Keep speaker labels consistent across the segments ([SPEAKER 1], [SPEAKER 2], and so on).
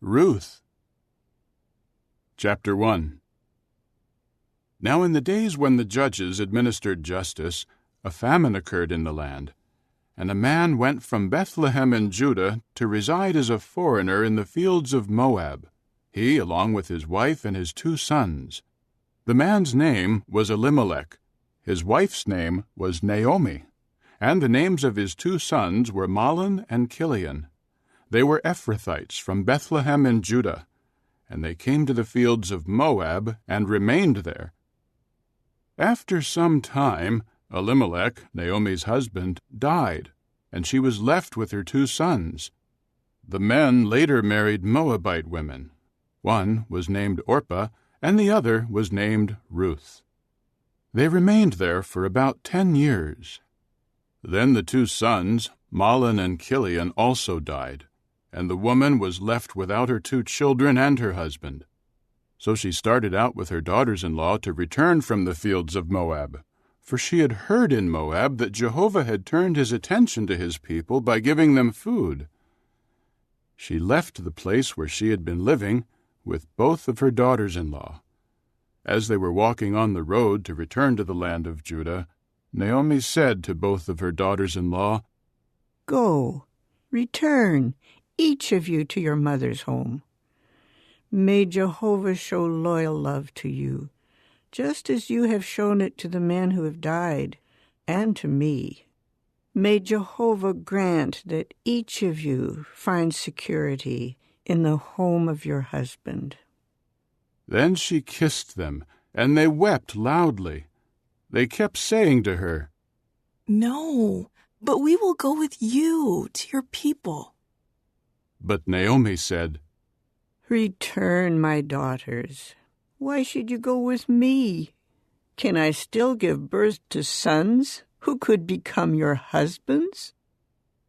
[SPEAKER 1] Ruth. Chapter 1. Now in the days when the judges administered justice, a famine occurred in the land, and a man went from Bethlehem in Judah to reside as a foreigner in the fields of Moab, he along with his wife and his 2 sons. The man's name was Elimelech, his wife's name was Naomi, and the names of his 2 sons were Mahlon and Chilion. They were Ephrathites from Bethlehem in Judah, and they came to the fields of Moab and remained there. After some time, Elimelech, Naomi's husband, died, and she was left with her 2 sons. The men later married Moabite women. One was named Orpah, and the other was named Ruth. They remained there for about 10 years. Then the 2 sons, Mahlon and Chilion, also died, and the woman was left without her 2 children and her husband. So she started out with her daughters-in-law to return from the fields of Moab, for she had heard in Moab that Jehovah had turned his attention to his people by giving them food. She left the place where she had been living with both of her daughters-in-law. As they were walking on the road to return to the land of Judah, Naomi said to both of her daughters-in-law,
[SPEAKER 2] "Go, return, each of you to your mother's home. May Jehovah show loyal love to you, just as you have shown it to the men who have died, and to me. May Jehovah grant that each of you find security in the home of your husband."
[SPEAKER 1] Then she kissed them, and they wept loudly. They kept saying to her,
[SPEAKER 3] "No, but we will go with you to your people."
[SPEAKER 1] But Naomi said,
[SPEAKER 2] "Return, my daughters. Why should you go with me? Can I still give birth to sons who could become your husbands?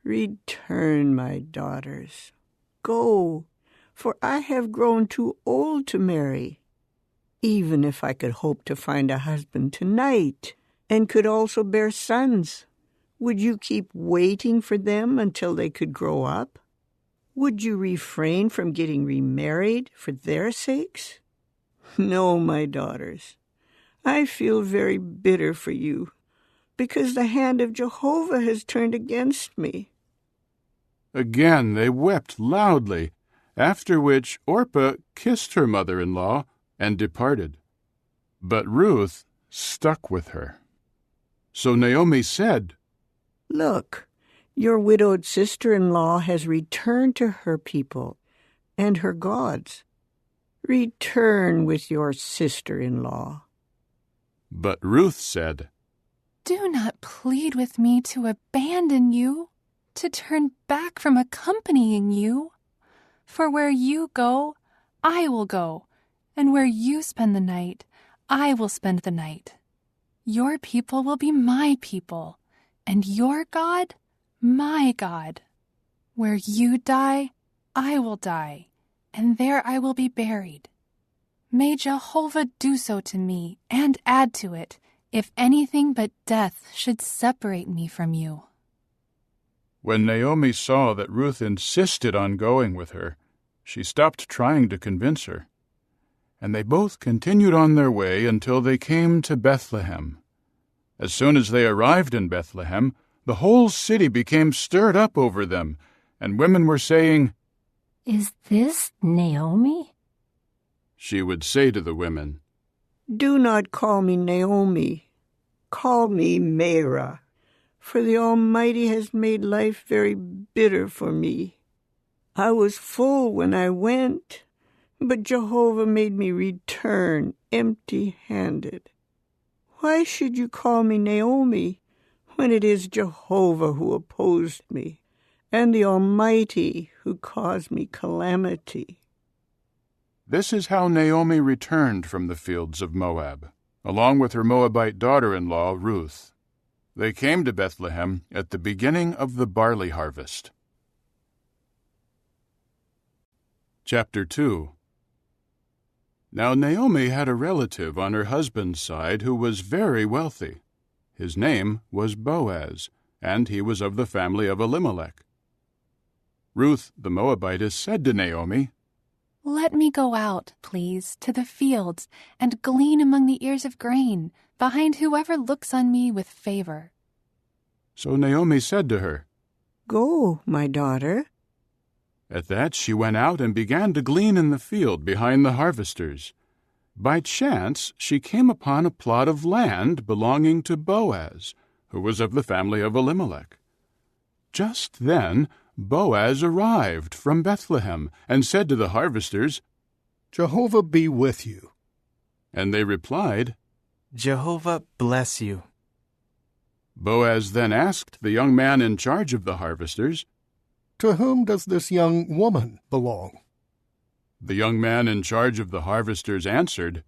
[SPEAKER 2] Return, my daughters. Go, for I have grown too old to marry. Even if I could hope to find a husband tonight and could also bear sons, would you keep waiting for them until they could grow up? Would you refrain from getting remarried for their sakes? No, my daughters, I feel very bitter for you, because the hand of Jehovah has turned against me."
[SPEAKER 1] Again they wept loudly, after which Orpah kissed her mother-in-law and departed. But Ruth stuck with her. So Naomi said,
[SPEAKER 2] "Look, your widowed sister-in-law has returned to her people and her gods. Return with your sister-in-law."
[SPEAKER 1] But Ruth said,
[SPEAKER 4] "Do not plead with me to abandon you, to turn back from accompanying you. For where you go, I will go, and where you spend the night, I will spend the night. Your people will be my people, and your God, my God. Where you die, I will die, and there I will be buried. May Jehovah do so to me, and add to it, if anything but death should separate me from you."
[SPEAKER 1] When Naomi saw that Ruth insisted on going with her, she stopped trying to convince her, and they both continued on their way until they came to Bethlehem. As soon as they arrived in Bethlehem, the whole city became stirred up over them, and women were saying,
[SPEAKER 5] "Is this Naomi?"
[SPEAKER 1] She would say to the women,
[SPEAKER 2] "Do not call me Naomi. Call me Mara, for the Almighty has made life very bitter for me. I was full when I went, but Jehovah made me return empty-handed. Why should you call me Naomi when it is Jehovah who opposed me, and the Almighty who caused me calamity?"
[SPEAKER 1] This is how Naomi returned from the fields of Moab, along with her Moabite daughter-in-law Ruth. They came to Bethlehem at the beginning of the barley harvest. Chapter 2. Now Naomi had a relative on her husband's side who was very wealthy. His name was Boaz, and he was of the family of Elimelech. Ruth the Moabitess said to Naomi,
[SPEAKER 4] Let me go out, please, to the fields and glean among the ears of grain, behind whoever looks on me with favor.
[SPEAKER 1] So Naomi said to her,
[SPEAKER 2] Go, my daughter.
[SPEAKER 1] At that she went out and began to glean in the field behind the harvesters. By chance she came upon a plot of land belonging to Boaz, who was of the family of Elimelech. Just then Boaz arrived from Bethlehem and said to the harvesters,
[SPEAKER 6] Jehovah be with you.
[SPEAKER 1] And they replied,
[SPEAKER 7] Jehovah bless you.
[SPEAKER 1] Boaz then asked the young man in charge of the harvesters,
[SPEAKER 6] To whom does this young woman belong?
[SPEAKER 1] The young man in charge of the harvesters answered,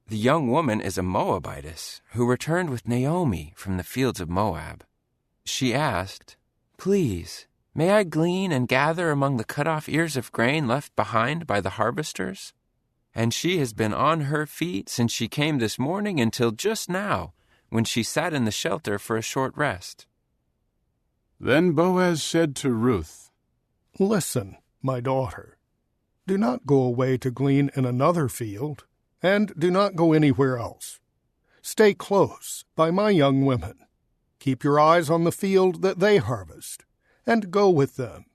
[SPEAKER 8] The young woman is a Moabitess who returned with Naomi from the fields of Moab. She asked, Please, may I glean and gather among the cut-off ears of grain left behind by the harvesters? And she has been on her feet since she came this morning until just now, when she sat in the shelter for a short rest.
[SPEAKER 1] Then Boaz said to Ruth,
[SPEAKER 6] Listen, my daughter. Do not go away to glean in another field, and do not go anywhere else. Stay close by my young women. Keep your eyes on the field that they harvest, and go with them.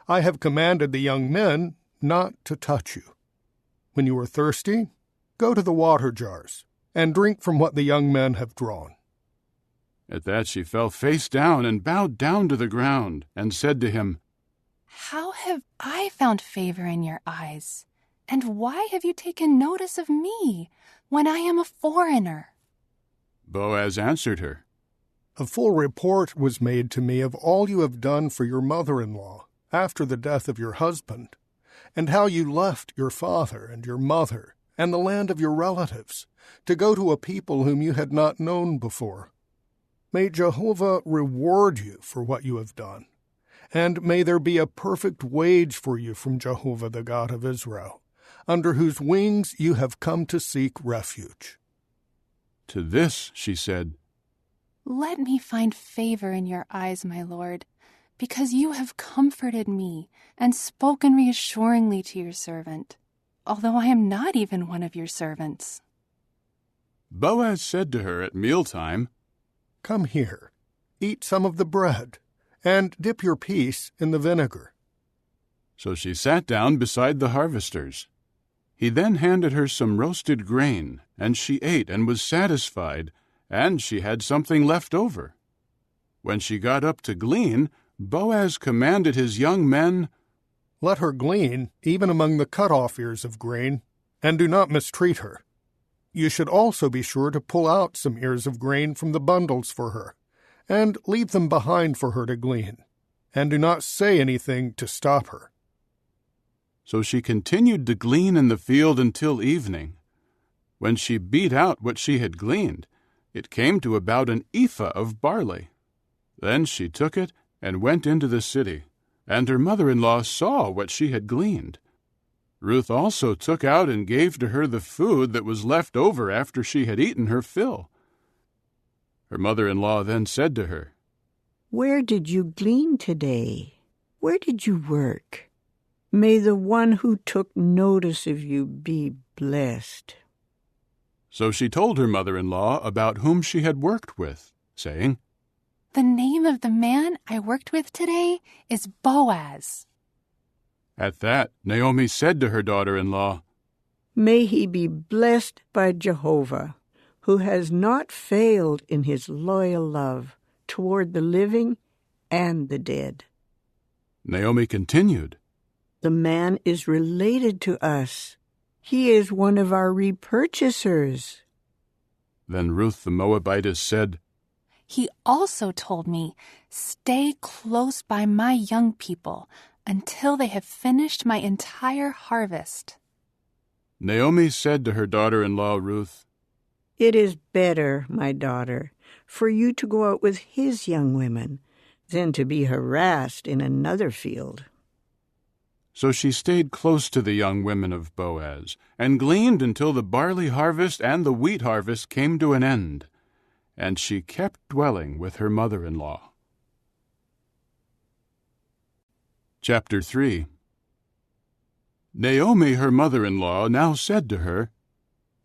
[SPEAKER 6] I have commanded the young men not to touch you. When you are thirsty, go to the water jars, and drink from what the young men have drawn.
[SPEAKER 1] At that she fell face down and bowed down to the ground, and said to him,
[SPEAKER 4] How have I found favor in your eyes? And why have you taken notice of me, when I am a foreigner?
[SPEAKER 1] Boaz answered her,
[SPEAKER 6] A full report was made to me of all you have done for your mother-in-law after the death of your husband, and how you left your father and your mother and the land of your relatives to go to a people whom you had not known before. May Jehovah reward you for what you have done, and may there be a perfect wage for you from Jehovah the God of Israel, under whose wings you have come to seek refuge.
[SPEAKER 1] To this she said,
[SPEAKER 4] Let me find favor in your eyes, my lord, because you have comforted me and spoken reassuringly to your servant, although I am not even one of your servants.
[SPEAKER 1] Boaz said to her at mealtime,
[SPEAKER 6] Come here, eat some of the bread, and dip your piece in the vinegar.
[SPEAKER 1] So she sat down beside the harvesters. He then handed her some roasted grain, and she ate and was satisfied, and she had something left over. When she got up to glean, Boaz commanded his young men,
[SPEAKER 6] Let her glean even among the cut-off ears of grain, and do not mistreat her. You should also be sure to pull out some ears of grain from the bundles for her, and leave them behind for her to glean, and do not say anything to stop her.
[SPEAKER 1] So she continued to glean in the field until evening. When she beat out what she had gleaned, it came to about an ephah of barley. Then she took it and went into the city, and her mother-in-law saw what she had gleaned. Ruth also took out and gave to her the food that was left over after she had eaten her fill. Her mother-in-law then said to her,
[SPEAKER 2] Where did you glean today? Where did you work? May the one who took notice of you be blessed.
[SPEAKER 1] So she told her mother-in-law about whom she had worked with, saying,
[SPEAKER 4] The name of the man I worked with today is Boaz.
[SPEAKER 1] At that Naomi said to her daughter-in-law,
[SPEAKER 2] May he be blessed by Jehovah, who has not failed in his loyal love toward the living and the dead.
[SPEAKER 1] Naomi continued,
[SPEAKER 2] The man is related to us. He is one of our repurchasers.
[SPEAKER 1] Then Ruth the Moabitess said,
[SPEAKER 4] He also told me, Stay close by my young people until they have finished my entire harvest.
[SPEAKER 1] Naomi said to her daughter-in-law Ruth,
[SPEAKER 2] It is better, my daughter, for you to go out with his young women than to be harassed in another field.
[SPEAKER 1] So she stayed close to the young women of Boaz, and gleaned until the barley harvest and the wheat harvest came to an end, and she kept dwelling with her mother-in-law. Chapter 3. Naomi, her mother-in-law, now said to her,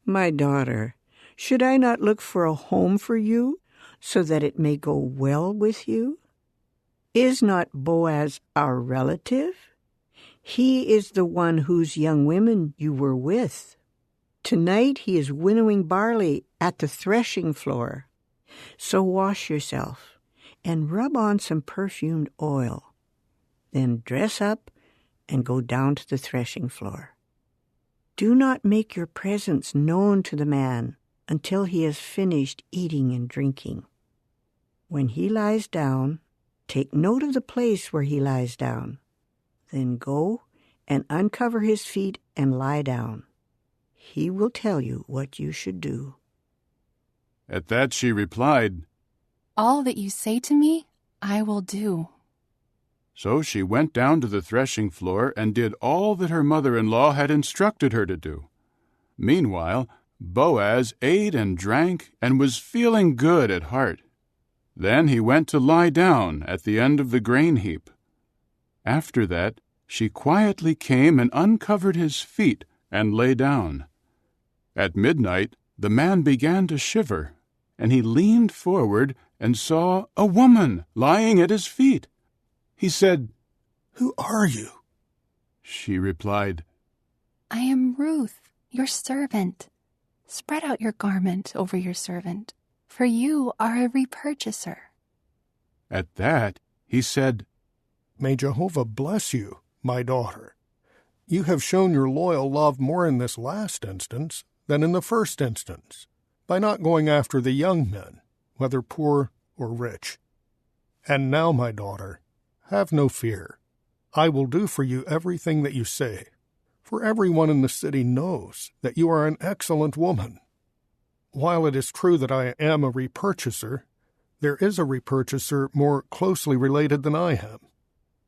[SPEAKER 2] My daughter, should I not look for a home for you, so that it may go well with you? Is not Boaz our relative? He is the one whose young women you were with. Tonight he is winnowing barley at the threshing floor. So wash yourself and rub on some perfumed oil. Then dress up and go down to the threshing floor. Do not make your presence known to the man until he has finished eating and drinking. When he lies down, take note of the place where he lies down. Then go and uncover his feet and lie down. He will tell you what you should do.
[SPEAKER 1] At that she replied,
[SPEAKER 4] All that you say to me, I will do.
[SPEAKER 1] So she went down to the threshing floor and did all that her mother-in-law had instructed her to do. Meanwhile, Boaz ate and drank and was feeling good at heart. Then he went to lie down at the end of the grain heap. After that, she quietly came and uncovered his feet and lay down. At midnight, the man began to shiver, and he leaned forward and saw a woman lying at his feet. He said,
[SPEAKER 6] Who are you?
[SPEAKER 1] She replied,
[SPEAKER 4] I am Ruth, your servant. Spread out your garment over your servant, for you are a repurchaser.
[SPEAKER 1] At that he said,
[SPEAKER 6] May Jehovah bless you, my daughter. You have shown your loyal love more in this last instance than in the first instance, by not going after the young men, whether poor or rich. And now, my daughter, have no fear. I will do for you everything that you say, for everyone in the city knows that you are an excellent woman. While it is true that I am a repurchaser, there is a repurchaser more closely related than I am.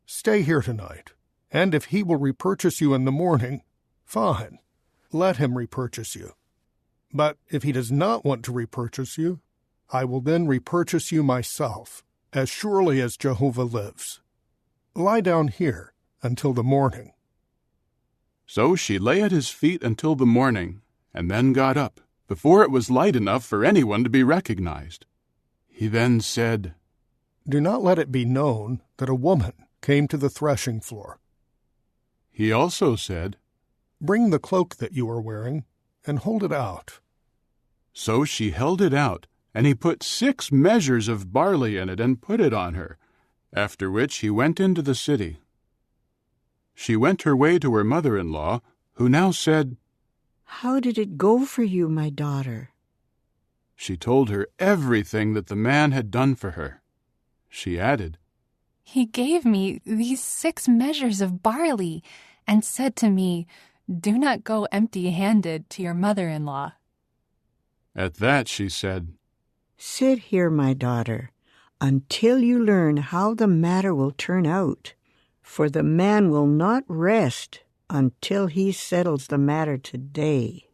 [SPEAKER 6] Stay here tonight, and if he will repurchase you in the morning, fine, let him repurchase you. But if he does not want to repurchase you, I will then repurchase you myself, as surely as Jehovah lives. Lie down here until the morning.
[SPEAKER 1] So she lay at his feet until the morning, and then got up, before it was light enough for anyone to be recognized. He then said,
[SPEAKER 6] Do not let it be known that a woman came to the threshing floor.
[SPEAKER 1] He also said,
[SPEAKER 6] Bring the cloak that you are wearing, and hold it out.
[SPEAKER 1] So she held it out, and he put 6 measures of barley in it and put it on her, after which he went into the city. She went her way to her mother-in-law, who now said,
[SPEAKER 2] How did it go for you, my daughter?
[SPEAKER 1] She told her everything that the man had done for her. She added,
[SPEAKER 4] He gave me these 6 measures of barley and said to me, Do not go empty-handed to your mother-in-law.
[SPEAKER 1] At that she said,
[SPEAKER 2] Sit here, my daughter, until you learn how the matter will turn out, for the man will not rest until he settles the matter today.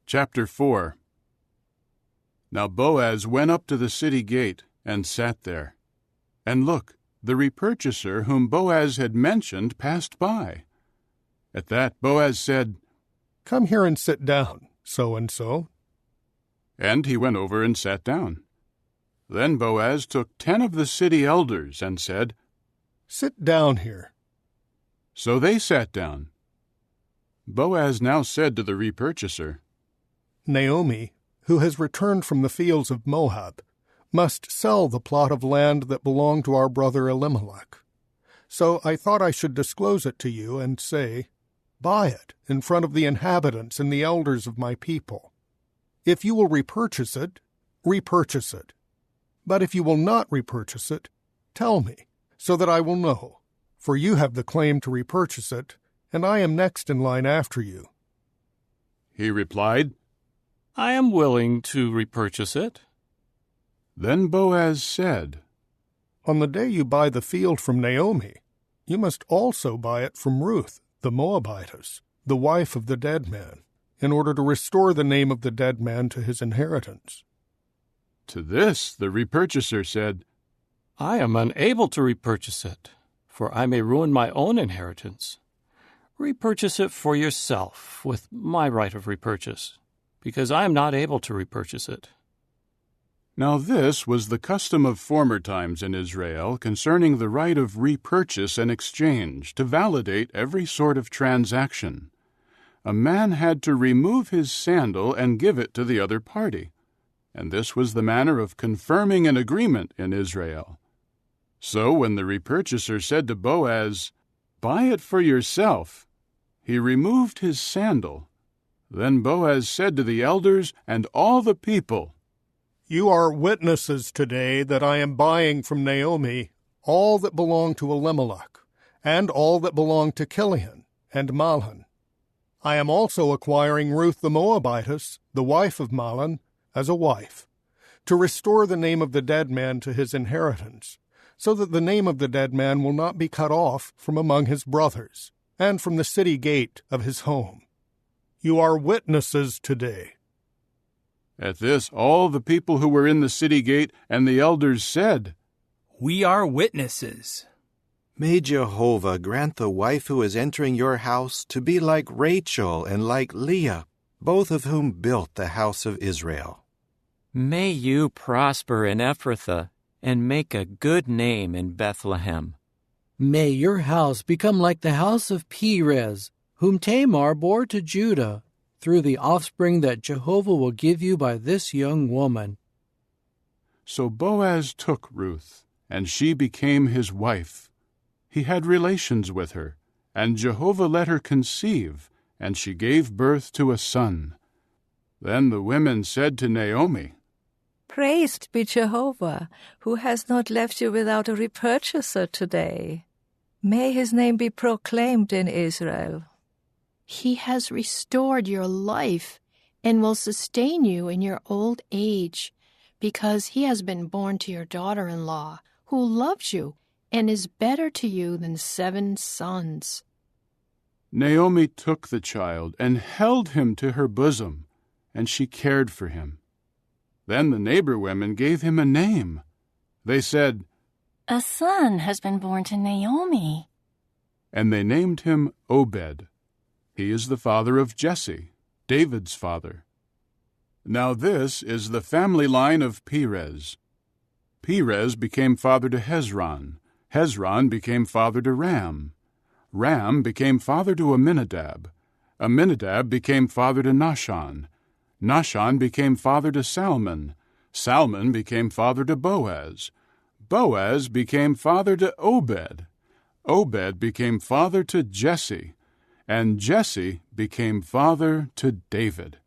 [SPEAKER 1] Chapter 4. Now Boaz went up to the city gate and sat there. And look, the repurchaser whom Boaz had mentioned passed by. At that Boaz said,
[SPEAKER 6] Come here and sit down, so-and-so.
[SPEAKER 1] And he went over and sat down. Then Boaz took 10 of the city elders and said,
[SPEAKER 6] Sit down here.
[SPEAKER 1] So they sat down. Boaz now said to the repurchaser,
[SPEAKER 6] Naomi, who has returned from the fields of Moab, must sell the plot of land that belonged to our brother Elimelech. So I thought I should disclose it to you and say, Buy it in front of the inhabitants and the elders of my people. If you will repurchase it, repurchase it. But if you will not repurchase it, tell me, so that I will know, for you have the claim to repurchase it, and I am next in line after you.
[SPEAKER 1] He replied,
[SPEAKER 9] I am willing to repurchase it.
[SPEAKER 1] Then Boaz said,
[SPEAKER 6] On the day you buy the field from Naomi, you must also buy it from Ruth, the Moabitess, the wife of the dead man, in order to restore the name of the dead man to his inheritance.
[SPEAKER 1] To this the repurchaser said,
[SPEAKER 9] I am unable to repurchase it, for I may ruin my own inheritance. Repurchase it for yourself with my right of repurchase, because I am not able to repurchase it."
[SPEAKER 1] Now this was the custom of former times in Israel concerning the right of repurchase and exchange to validate every sort of transaction. A man had to remove his sandal and give it to the other party, and this was the manner of confirming an agreement in Israel. So when the repurchaser said to Boaz, "Buy it for yourself," he removed his sandal. Then Boaz said to the elders and all the people,
[SPEAKER 6] "You are witnesses today that I am buying from Naomi all that belonged to Elimelech, and all that belonged to Chilion and Mahlon. I am also acquiring Ruth the Moabitess, the wife of Mahlon, as a wife, to restore the name of the dead man to his inheritance, so that the name of the dead man will not be cut off from among his brothers, and from the city gate of his home. You are witnesses today."
[SPEAKER 1] At this all the people who were in the city gate and the elders said,
[SPEAKER 7] "We are witnesses."
[SPEAKER 10] May Jehovah grant the wife who is entering your house to be like Rachel and like Leah, both of whom built the house of Israel.
[SPEAKER 11] May you prosper in Ephrathah and make a good name in Bethlehem.
[SPEAKER 12] May your house become like the house of Perez, whom Tamar bore to Judah, through the offspring that Jehovah will give you by this young woman."
[SPEAKER 1] So Boaz took Ruth, and she became his wife. He had relations with her, and Jehovah let her conceive, and she gave birth to a son. Then the women said to Naomi,
[SPEAKER 13] "Praised be Jehovah, who has not left you without a repurchaser today. May his name be proclaimed in Israel."
[SPEAKER 5] He has restored your life and will sustain you in your old age, because he has been born to your daughter-in-law, who loves you and is better to you than 7 sons.
[SPEAKER 1] Naomi took the child and held him to her bosom, and she cared for him. Then the neighbor women gave him a name. They said,
[SPEAKER 4] "A son has been born to Naomi."
[SPEAKER 1] and they named him Obed. He is the father of Jesse, David's father. Now this is the family line of Perez. Perez became father to Hezron. Hezron became father to Ram. Ram became father to Amminadab. Amminadab became father to Nahshon. Nahshon became father to Salmon. Salmon became father to Boaz. Boaz became father to Obed. Obed became father to Jesse. And Jesse became father to David.